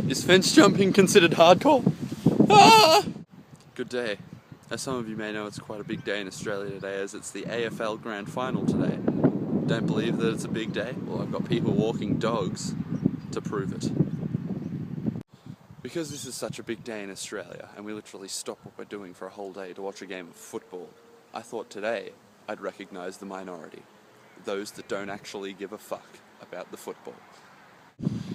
Is fence jumping considered hardcore? Ah! Good day. As some of you may know, it's quite a big day in Australia today, as it's the AFL Grand Final today. Don't believe that it's a big day? Well, I've got people walking dogs to prove it. Because this is such a big day in Australia, and we literally stop what we're doing for a whole day to watch a game of football, I thought today I'd recognise the minority. Those that don't actually give a fuck about the football.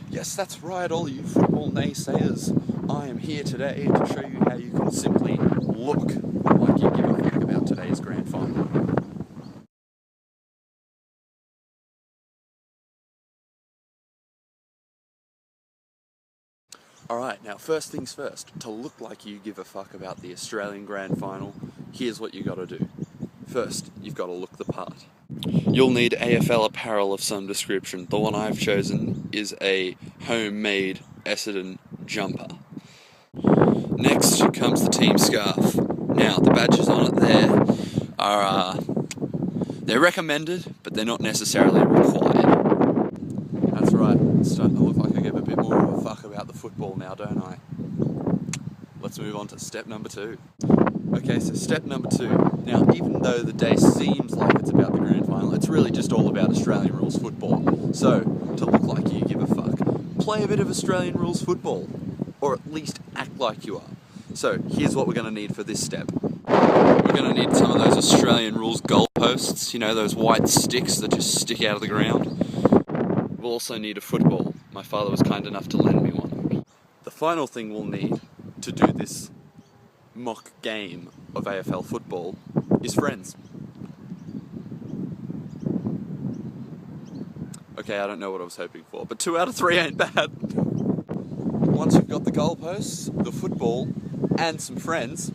Yes, that's right, all you football naysayers. I am here today to show you how you can simply look like you give a fuck about today's Grand Final. Alright, now first things first, to look like you give a fuck about the Australian Grand Final, here's what you gotta do. First, you've gotta look the part. You'll need AFL apparel of some description. The one I've chosen is a homemade Essendon jumper. Next comes the team scarf. Now, the badges on it there are, they're recommended, but they're not necessarily required. That's right, it's starting to look like I give a bit more of a fuck about the football now, don't I? Let's move on to step number 2. Okay, so step number 2. Now, even though the day seems like it's about the Grand Final, it's really just all about Australian rules football. So, to look like you give a fuck, play a bit of Australian rules football. Or at least act like you are. So, here's what we're going to need for this step. We're going to need some of those Australian rules goalposts, you know, those white sticks that just stick out of the ground. We'll also need a football. My father was kind enough to lend me one. The final thing we'll need to do this mock game of AFL football is friends. Okay, I don't know what I was hoping for, but 2 out of 3 ain't bad. Once you've got the goalposts, the football, and some friends,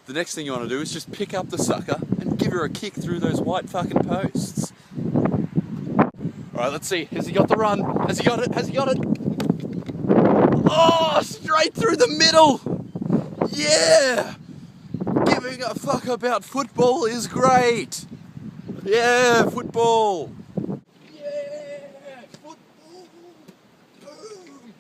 the next thing you want to do is just pick up the sucker and give her a kick through those white fucking posts. Alright, let's see. Has he got the run? Has he got it? Has he got it? Oh, straight through the middle! Yeah! Giving a fuck about football is great! Yeah, football! Yeah, football! Boom!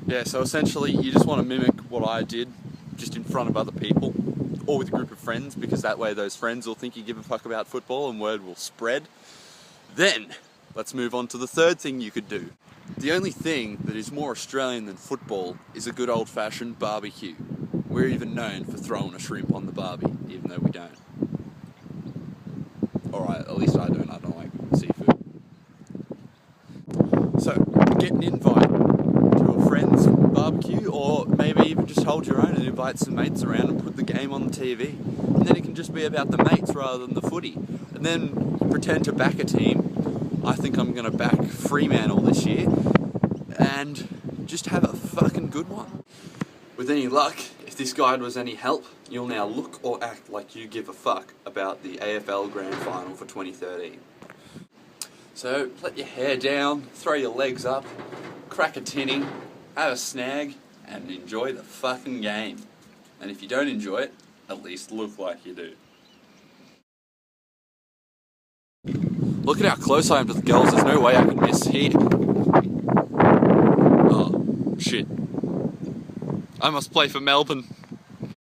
Yeah, so essentially you just want to mimic what I did, just in front of other people, or with a group of friends, because that way those friends will think you give a fuck about football and word will spread. Then, let's move on to the third thing you could do. The only thing that is more Australian than football is a good old-fashioned barbecue. We're even known for throwing a shrimp on the barbie, even though we don't. Alright, at least I don't like seafood. So, get an invite to a friend's barbecue, or maybe even just hold your own and invite some mates around and put the game on the TV. And then it can just be about the mates rather than the footy. And then pretend to back a team. I think I'm going to back Fremantle this year, and just have a fucking good one. With any luck, if this guide was any help, you'll now look or act like you give a fuck about the AFL Grand Final for 2013. So, let your hair down, throw your legs up, crack a tinny, have a snag, and enjoy the fucking game. And if you don't enjoy it, at least look like you do. Look at how close I am to the goals, there's no way I can miss here. Oh, shit. I must play for Melbourne.